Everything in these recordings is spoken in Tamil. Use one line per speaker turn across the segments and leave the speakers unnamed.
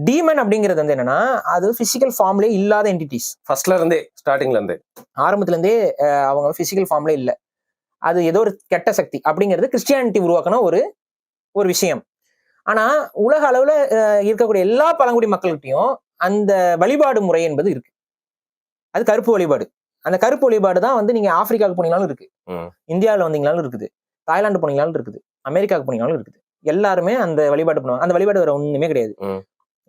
டீமன் அப்படிங்கிறது வந்து என்னன்னா, அது பிசிக்கல் ஃபார்ம்லயே இல்லாத என்டிட்டிஸ்.
ஃபர்ஸ்ட்ல இருந்தே, ஸ்டார்டிங்ல இருந்தே,
ஆரம்பத்துல இருந்தே அவங்க பிசிக்கல் ஃபார்ம்ல இல்ல. அது ஏதோ ஒரு கெட்ட சக்தி அப்படிங்கிறது கிறிஸ்டியானிட்டி உருவாக்கின ஒரு ஒரு விஷயம். ஆனா உலக அளவுல இருக்கக்கூடிய எல்லா பழங்குடி மக்கள்கிட்டயும் அந்த வழிபாடு முறை என்பது இருக்கு. அது கருப்பு வழிபாடு. அந்த கருப்பு வழிபாடு தான் வந்து நீங்க ஆப்பிரிக்காவுக்கு போனீங்கனாலும் இருக்கு, இந்தியாவில் வந்தீங்கனாலும் இருக்குது, தாய்லாந்து போனீங்கனாலும் இருக்குது, அமெரிக்காவுக்கு போனீங்கனாலும் இருக்குது. எல்லாருமே அந்த வழிபாடு பண்ணுவாங்க. அந்த வழிபாடு வேற ஒண்ணுமே கிடையாது.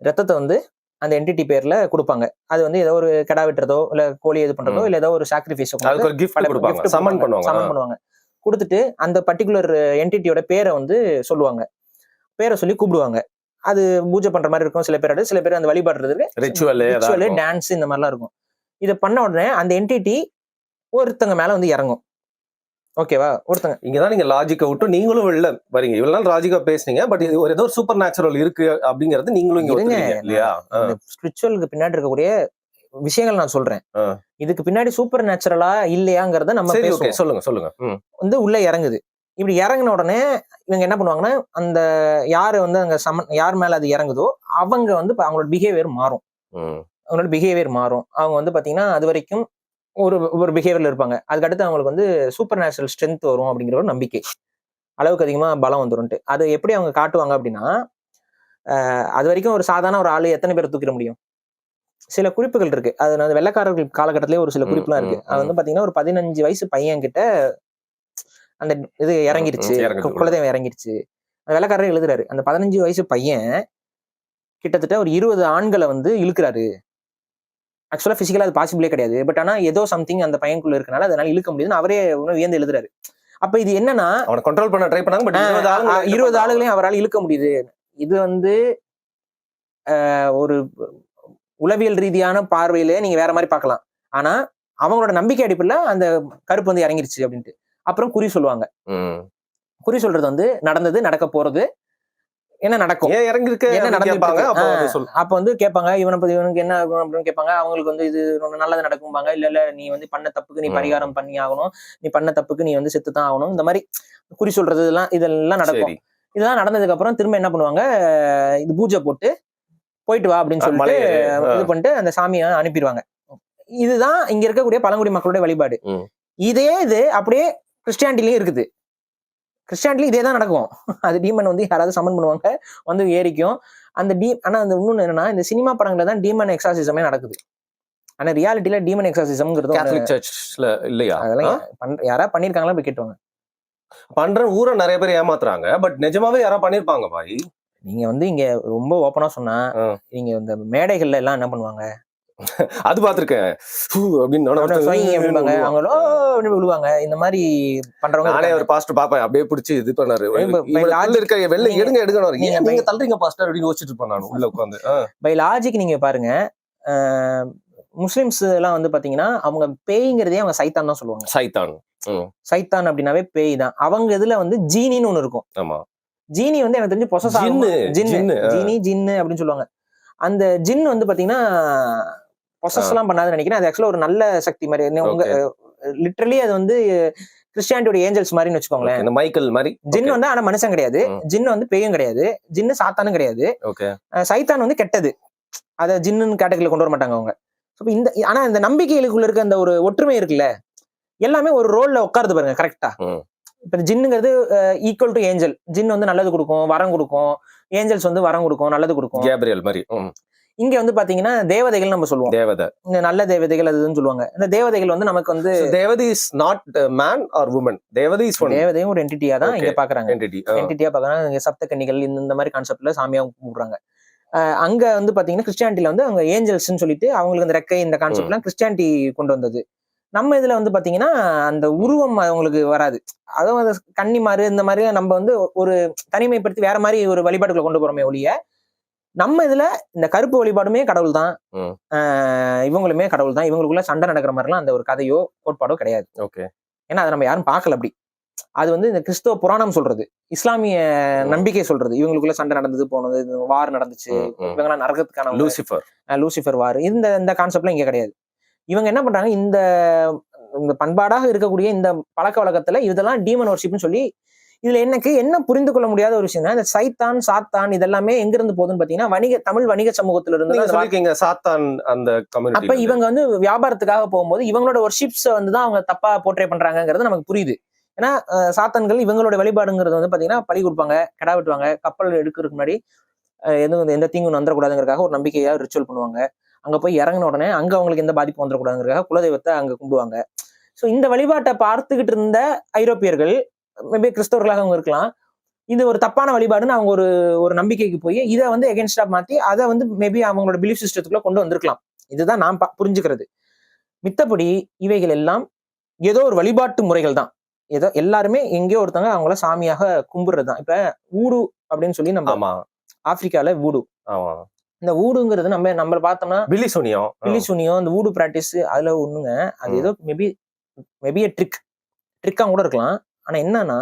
ரத்தத்தை வந்து அந்த என்டிட்டி பேர்ல கொடுப்பாங்க. அது வந்து ஏதோ ஒரு கெடா வெட்டுறதோ இல்ல கோழி இது பண்றதோ இல்ல ஏதோ ஒரு சாக்ரிஃபைஸ்
சமன்
பண்ணுவாங்க. கொடுத்துட்டு அந்த பர்டிகுலர் என்டிட்டியோட பேரை வந்து சொல்லுவாங்க. பேரை சொல்லி கூப்பிடுவாங்க. அது பூஜை பண்ற மாதிரி இருக்கும். சில பேர் அந்த வழிபாடுறதுக்கு ரிச்சுவல், டான்ஸ் இந்த மாதிரிலாம் இருக்கும். இதை பண்ண உடனே அந்த என்டிட்டி ஒருத்தங்க மேல வந்து இறங்கும். ஓகேவா? ஒருத்தங்க
இங்கதான் நீங்க லாஜிக்கை விட்டு நீங்களும் வெளில வரீங்க. இவ்வளவு நாள் லாஜிக்கா பேசுனீங்க, பட் இது ஒரு ஏதோ சூப்பர் நேச்சுரல் இருக்கு அப்படிங்கறது நீங்களும் இங்க ஒத்துக்கிறீங்க இல்லையா?
ஸ்பிரிச்சுவலுக்கு பின்னாடி இருக்கக்கூடிய விஷயங்கள் நான் சொல்றேன். இதுக்கு பின்னாடி சூப்பர் நேச்சுரலா இல்லையாங்கிறத நம்ம பேசுவோம்.
சொல்லுங்க.
வந்து உள்ள இறங்குது. இப்படி இறங்கின உடனே இவங்க என்ன பண்ணுவாங்கன்னா, அந்த யாரு வந்து அங்க யார் மேல அது இறங்குதோ அவங்க வந்து அவங்களோட பிஹேவியர் மாறும். அவங்க வந்து பாத்தீங்கன்னா அது வரைக்கும் ஒரு பிஹேவியர்ல இருப்பாங்க. அதுக்கடுத்து அவங்களுக்கு வந்து சூப்பர் நேச்சுரல் ஸ்ட்ரென்த் வரும் அப்படிங்கிற ஒரு நம்பிக்கை. அளவுக்கு அதிகமா பலம் வந்துரும்ட்டு. அது எப்படி அவங்க காட்டுவாங்க அப்படின்னா, அது வரைக்கும் ஒரு சாதாரண ஒரு ஆளு எத்தனை பேரை தூக்கிட முடியும்? சில குறிப்புகள் இருக்கு. அது வந்து வெள்ளைக்காரர்கள் காலகட்டத்திலேயே ஒரு சில குறிப்புலாம் இருக்கு. அது வந்து பாத்தீங்கன்னா ஒரு 15 வயசு பையன் கிட்ட அந்த இது இறங்கிருச்சு, குலதெய்வம் இறங்கிருச்சு. வெள்ளைக்காரரே எழுதுறாரு. அந்த 15 வயசு பையன் கிட்டத்தட்ட ஒரு 20 ஆண்களை வந்து இழுக்கிறாரு. ஆக்சுவலா பிசிக்கலா அது பாசிபிளே கிடையாது. பட் ஆனா ஏதோ சம்திங் அந்த பையனுக்குள்ள இருக்கனால அதனால இழுக்க முடியுதுன்னு அவரே வியந்து எழுதுறாரு. அப்ப இது என்னன்னா,
அவனை கண்ட்ரோல் பண்ண ட்ரை பண்ணாங்க, பட்
20 ஆளுகளையும் அவரால் இழுக்க முடியுது. இது வந்து ஒரு உளவியல் ரீதியான பார்வையிலே நீங்க வேற மாதிரி பார்க்கலாம். ஆனா அவங்களோட நம்பிக்கை அடிப்படையில அந்த கருப்பு வந்து இறங்கிருச்சு அப்படின்ட்டு. அப்புறம் குறி சொல்லுவாங்க. குறி சொல்றது வந்து நடந்தது, நடக்க போறது, என்ன நடக்கும், என்ன நடந்துருப்பாங்க. அப்ப வந்து கேட்பாங்க, இவனுக்கு என்ன ஆகும் அப்படின்னு கேட்பாங்க. அவங்களுக்கு வந்து இது நல்லது நடக்கும்பாங்க. இல்ல நீ வந்து பண்ண தப்புக்கு நீ பரிகாரம் பண்ணி ஆகணும், நீ பண்ண தப்புக்கு நீ வந்து செத்துதான் ஆகணும். இந்த மாதிரி குறி சொல்றது இதெல்லாம் நடக்கும். இதெல்லாம் நடந்ததுக்கு அப்புறம் திரும்ப என்ன பண்ணுவாங்க, இது பூஜை போட்டு போயிட்டு வா அப்படின்னு சொல்லிட்டு இது பண்ணிட்டு அந்த சாமியை அனுப்பிடுவாங்க. இதுதான் இங்க இருக்கக்கூடிய பழங்குடி மக்களுடைய வழிபாடு. இது அப்படியே கிறிஸ்டியானிட்டிலயும் இருக்குது. கிறிஸ்டியானிட்டில இதே தான் நடக்கும். அது டீமன் வந்து யாராவது சமன் பண்ணுவாங்க, வந்து ஏறிக்கும். அந்த ஆனா அந்த இன்னொன்னு என்னன்னா, இந்த சினிமா படங்கள்ல தான் டீமன் எக்ஸார்சிசமே நடக்குது. ஆனா ரியாலிட்டியில டீமன் எக்ஸார்சிசம்ங்கிறது
கேத்தலிக் சர்ச்ல இல்லையா?
அதெல்லாம் யாராவது பண்ணிருக்காங்களா போய் கேட்டுவாங்க.
பண்ற ஊரை நிறைய பேர் ஏமாத்துறாங்க, பட் நிஜமாவே யாராவது பண்ணிருப்பாங்க பாய்.
நீங்க வந்து இங்க ரொம்ப ஓப்பனா சொன்னா, நீங்க இந்த மேடைகள்ல எல்லாம் என்ன பண்ணுவாங்க,
அது பாத்துருக்கேன்
அப்படின்னு விழுவாங்க. இந்த மாதிரி பண்றவங்க
நானே ஒரு பாஸ்டர் பாப்பேன், அப்படியே பிடிச்சி இது பண்ணாரு. இருக்க வெள்ள எடுக்கணும், நீங்க தள்ளுறீங்க பாஸ்டர் அப்படின்னு யோசிச்சுட்டு இருப்பேன் நான் உள்ள உட்காந்து.
பை லாஜிக் நீங்க பாருங்க, முஸ்லிம்ஸ் எல்லாம் வந்து பாத்தீங்கன்னா அவங்க பேய்ங்கிறதே அவங்க சைத்தான் தான் சொல்லுவாங்க. சைத்தான் அப்படின்னாவே பேய் தான். அவங்க இதுல வந்து ஜீனின்னு ஒண்ணு இருக்கும்.
ஆமா,
ஜீனி வந்து எனக்கு தெரிஞ்சு பொசஸ் ஜின்னு அப்படின்னு சொல்லுவாங்க. அந்த ஜின் வந்து பாத்தீங்கன்னா பொசஸ் எல்லாம் பண்ணாதுன்னு நினைக்கிறேன். அது ஆக்சுவலா ஒரு நல்ல சக்தி மாதிரி. உங்க லிட்டரலி அது வந்து கிறிஸ்டியானிட்டியோட ஏஞ்சல்ஸ் மாதிரின்னு வச்சுக்கோங்களேன்.
இந்த மைக்கேல் மாதிரி.
ஜின் வந்து ஆனா மனுஷன் கிடையாது, ஜின் வந்து பேயும் கிடையாது, ஜின்னு சாத்தானும் கிடையாது. சைத்தான் வந்து கெட்டது. அதை ஜின்னு கேட்டகரியில கொண்டு வர மாட்டாங்க அவங்க. இந்த ஆனா இந்த நம்பிக்கைகளுக்குள்ள இருக்க அந்த ஒரு ஒற்றுமை இருக்குல்ல, எல்லாமே ஒரு ரோல்ல உட்காருது பாருங்க கரெக்டா. இப்ப ஜின்னுங்கிறது ஈக்குவல் டு ஏஞ்சல். ஜின் வந்து நல்லது கொடுக்கும், வரம் கொடுக்கும். ஏஞ்சல்ஸ் வந்து வரம் கொடுக்கும், நல்லது கொடுக்கும்.
கேப்ரியல் மாதிரி.
இங்க வந்து பாத்தீங்கன்னா தேவதைகள் நம்ம சொல்லுவோம்.
தேவதை,
நல்ல தேவதைகள் அதுன்னு சொல்லுவாங்க. இந்த தேவதைகள் வந்து நமக்கு வந்து
தேவதை is not man or woman. தேவதை இஸ் ஒன்.
தேவதையும் ஒரு என்டிட்டியா தான் இங்க பாக்குறாங்க. என்டிட்டியா பாக்குறாங்க. சப்த கன்னிகள் இந்த மாதிரி கான்செப்ட்ல சாமியா கூப்பிடுறாங்க. அங்க வந்து பாத்தீங்கன்னா கிறிஸ்டியானிட்டில வந்து அவங்க ஏஞ்சல்ஸ்ன்னு சொல்லிட்டு அவங்களுக்கு அந்த ரெக்கை இந்த கான்செப்ட்லாம் கிறிஸ்டியானிட்டி கொண்டு வந்தது. நம்ம இதுல வந்து பாத்தீங்கன்னா அந்த உருவம் அவங்களுக்கு வராது. அதுவும் அந்த கன்னிமாரு இந்த மாதிரி நம்ம வந்து ஒரு தனிமைப்படுத்தி வேற மாதிரி ஒரு வழிபாடுகளை கொண்டு போறோமே ஒழிய, நம்ம இதுல இந்த கருப்பு வழிபாடுமே கடவுள் தான், இவங்களுமே கடவுள் தான். இவங்களுக்குள்ள சண்டை நடக்கிற மாதிரிலாம் அந்த ஒரு கதையோ கோட்பாடோ கிடையாது. ஏன்னா அதை நம்ம யாரும் பார்க்கல அப்படி. அது வந்து இந்த கிறிஸ்தவ புராணம் சொல்றது, இஸ்லாமிய நம்பிக்கை சொல்றது. இவங்களுக்குள்ள சண்டை நடந்தது, போனது, வார் நடந்துச்சு, இவங்கெல்லாம் நரகத்துக்கான லூசிஃபர் வார், இந்த கான்செப்ட்லாம் இங்க கிடையாது. இவங்க என்ன பண்றாங்க, இந்த பண்பாடாக இருக்கக்கூடிய இந்த பழக்க வழக்கத்துல இதெல்லாம் டீமன் வர்ஷிப்னு சொல்லி இதுல என்ன புரிந்து கொள்ள முடியாத ஒரு விஷயம் இந்த சைத்தான் சாத்தான் இதெல்லாமே எங்க இருந்து போகுதுன்னு பாத்தீங்கன்னா தமிழ் வணிக சமூகத்துல இருந்து.
சாத்தான் அந்த கம்யூனிட்டி.
அப்ப இவங்க வந்து வியாபாரத்துக்காக போகும்போது இவங்களோட ஒர்ஷிப்ஸ் வந்துதான் அவங்க தப்பா போர்ட்ரே பண்றாங்கிறது நமக்கு புரியுது. ஏன்னா சாத்தான்கள் இவங்களோட வழிபாடுங்கிறது வந்து பாத்தீங்கன்னா பலி கொடுப்பாங்க, கடா வெட்டுவாங்க, கப்பல் எடுக்கிறதுக்கு முன்னாடி எந்த தீங்கும் வந்துடக்கூடாதுங்கிறதுக்காக ஒரு நம்பிக்கையா ரிச்சுவல் பண்ணுவாங்க. அங்க போய் இறங்கின உடனே அங்க அவங்களுக்கு எந்த பாதிப்பும் வந்துடக்கூடாதுங்கிறதுக்காக குலதெய்வத்தை அங்க கும்பிடுவாங்க. ஸோ இந்த வழிபாட்டை பார்த்துக்கிட்டு இருந்த ஐரோப்பியர்கள் மேபி கிறிஸ்தவர்களாக அவங்க இருக்கலாம், இது ஒரு தப்பான வழிபாடுன்னு அவங்க ஒரு நம்பிக்கைக்கு போய் இதை வந்து எகென்ஸ்டா மாத்தி அதை வந்து மேபி அவங்களோட பிலீஃப் சிஸ்டத்துக்குள்ள கொண்டு வந்திருக்கலாம். இதுதான் நான் புரிஞ்சுக்கிறது. மித்தபடி இவைகள் எல்லாம் ஏதோ ஒரு வழிபாட்டு முறைகள் தான். ஏதோ எல்லாருமே எங்கேயோ ஒருத்தவங்க அவங்கள சாமியாக கும்பிடுறது தான். இப்ப ஊடு அப்படின்னு சொல்லி நம்ம ஆப்பிரிக்கால ஊடு, இந்த ஊடுங்கிறது நம்ம பார்த்தோம்னா பிலிசூனியம் இந்த ஊடு பிராக்டிஸ் அதுல ஒண்ணுங்க. அது ஏதோ மேபி ட்ரிக்கா கூட இருக்கலாம். ஆனா என்னன்னா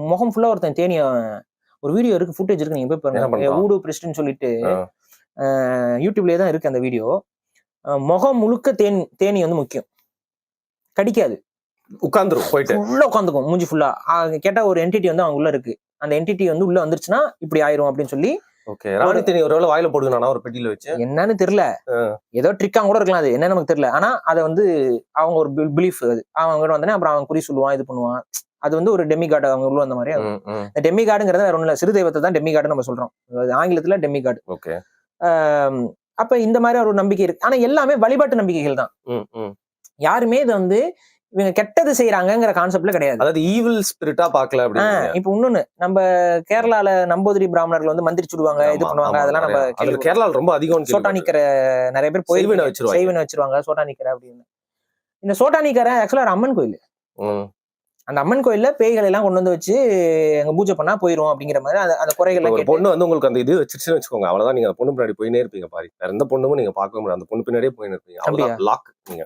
முகம் ஃபுல்லா ஒருத்தன் தேனிய ஒரு வீடியோ இருக்கு, ஃபுட்டேஜ் இருக்கு, நீங்க போய் பாருங்க. ஊடு பிரிஸ்ட்னு சொல்லிட்டு யூடியூப்லயே தான் இருக்கு அந்த வீடியோ. முகம் முழுக்க தேனி வந்து முக்கியம், கடிக்காது,
உட்காந்துரும், போயிட்டு
உள்ள உட்காந்துக்கும் மூஞ்சி ஃபுல்லா. கேட்டா ஒரு என்டிட்டி வந்து அவங்க உள்ள இருக்கு, அந்த என்டிட்டி வந்து உள்ள வந்துருச்சுன்னா இப்படி ஆயிரும் அப்படின்னு சொல்லி.
ஒருவேளை வாயில போடுங்க ஒரு பெட்டியில வச்சு,
என்னன்னு தெரியல, ஏதோ ட்ரிக்கா கூட இருக்கலாம், அது என்னன்னு நமக்கு தெரியல. ஆனா அதை வந்து அவங்க ஒரு பிலீஃப், அது அவங்க வந்தனே அப்புறம் அவன் குறி சொல்லுவான், இது பண்ணுவான். அது வந்து ஒரு டெமிகார்டு அவங்க உள்ள வந்த மாதிரி. டெமிகார்டுங்கிறத வேற ஒண்ணு இல்ல, சிறு தெய்வத்தை தான் டெமிகார்டு நம்ம சொல்றோம், ஆங்கிலத்துல டெமிகார்டு. அப்ப இந்த மாதிரி ஒரு நம்பிக்கை இருக்கு. ஆனா எல்லாமே வழிபாட்டு நம்பிக்கைகள் தான். யாருமே இது வந்து இவங்க கெட்டது செய்யறாங்கிற கான்செப்ட்ல கிடையாது.
அதாவது ஈவில் ஸ்பிரிட்டா பார்க்கல.
இப்ப இன்னொன்னு, நம்ம கேரளால நம்பூதிரி பிராமணர்கள் வந்து மந்திரி சுடுவாங்க, இது பண்ணுவாங்க, அதெல்லாம் நம்ம
கேரளால ரொம்ப அதிகம்.
சோட்டானிக்கரை நிறைய பேர் போய் செய்வன வச்சிருவாங்க, சோட்டானிக்கரை அப்படின்னு. இந்த சோட்டானிக்கரை ஆக்சுவலா ஒரு அம்மன் கோயில். அந்த அம்மன் கோயில்ல பேய்களை எல்லாம் கொண்டு வந்து வச்சு எங்க பூஜை பண்ணா போயிரும் அப்படிங்கிற மாதிரி அந்த குறைகள்.
பொண்ணு வந்து உங்களுக்கு அந்த இது வச்சிருச்சுன்னு வச்சுக்கோங்க, அவ்வளவுதான். நீங்க பொண்ணு பின்னாடி போயினே இருப்பீங்க பாரு. வேற எந்த பொண்ணுமே நீங்க பார்க்க முடியாது, அந்த பொண்ணு பின்னாடியே போயின்னு இருப்பீங்க.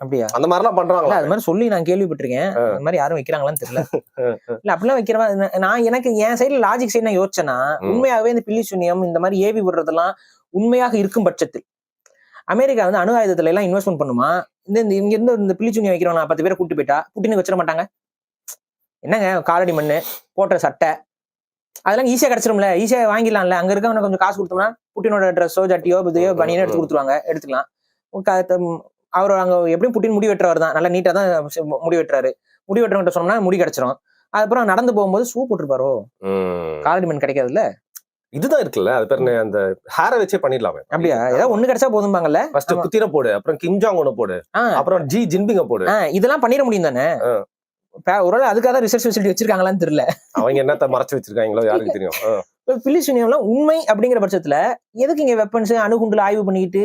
அப்படியா? அந்த மாதிரி எல்லாம் பண்றாங்க.
அது மாதிரி சொல்லி நான் கேள்விப்பட்டிருக்கேன். அந்த மாதிரி யாரும் வைக்கிறாங்களான்னு தெரியல. இல்ல அப்படிலாம் வைக்கிறவா? நான் எனக்கு என் சைடுல லாஜிக் சைடு நான் யோசிச்சேன்னா, உண்மையாவே இந்த பில்லி சூனியம் இந்த மாதிரி ஏவி விடுறதெல்லாம் உண்மையாக இருக்கும் பட்சத்தில் அமெரிக்கா வந்து அணு ஆயுதத்துல எல்லாம் இன்வெஸ்ட்மெண்ட் பண்ணுமா? இங்க இருந்து இந்த பில்லி சூனியம் வைக்கிறவங்க 10 பேரை கூட்டு போயிட்டா புட்டினுக்கு வச்சிட மாட்டாங்க? என்னங்க காலடி மண்ணு போட்ட சட்டை அதெல்லாம் ஈஸியா கிடைச்சிரும்ல, ஈஸியா வாங்கிடலாம்ல. அங்க இருக்கவங்க கொஞ்சம் காசு கொடுத்தோம்னா புட்டினோட ட்ரெஸ்ஸோ ஜட்டியோ இதையோ பனியனோ எடுத்து கொடுத்துருவாங்க, எடுத்துக்கலாம். அவர் அங்க எப்படியும் புட்டின் முடி வெட்டுறவர் தான், நல்லா நீட்டா தான் முடி வெட்டுறாரு. முடி வெட்டுறவங்க சொன்னோம்னா முடி கிடைச்சிரும். அதுக்கப்புறம் நடந்து போகும்போது ஷூ போட்டுருப்பாரோ, காலடி மண் கிடைக்காதுல்ல.
இதுதான் இருக்குல்ல, அது பேர் அந்த ஹேரை வச்சே பண்ணிடலாமே.
அப்படியா? ஏதாவது ஒண்ணு கிடைச்சா போதும்பாங்கல்ல.
ஃபர்ஸ்ட் புத்திர போடு, அப்புறம் கிம் ஜாங் ஒன்னு போடு, அப்புறம் ஜி ஜின்பிங்க போடு.
இதெல்லாம் பண்ணிட முடியும் தானே? ஒரு அதுக்காக ரிசர்ச் ஃபெசிலிட்டி வச்சிருக்காங்களான்னு தெரியல.
அவங்க என்னத்த மறைச்சு வச்சிருக்காங்களோ யாருக்கு தெரியும்.
பில்லி சூனியம்லாம் உண்மை அப்படிங்கிற பட்சத்துல எதுக்கு இங்க வெப்பன்ஸ் அணுகுண்டுல ஆய்வு பண்ணிட்டு?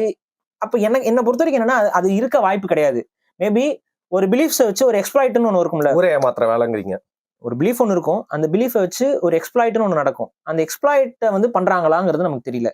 அப்ப என்ன பொறுத்த வரைக்கும் என்னன்னா அது இருக்க வாய்ப்பு கிடையாது. மேபி ஒரு பிலீஃப்ஸை வச்சு ஒரு எக்ஸ்ப்ளாய்ட்னு ஒண்ணு இருக்கும்ல,
ஒரே மாத்திர வேலைங்கிறீங்க.
ஒரு பிலீஃப் ஒன்று இருக்கும், அந்த பிலீஃபை வச்சு ஒரு எக்ஸ்ப்ளாய்ட்னு ஒண்ணு நடக்கும். அந்த எக்ஸ்ப்ளாய்ட்டை வந்து பண்றாங்களாங்கிறது நமக்கு தெரியல.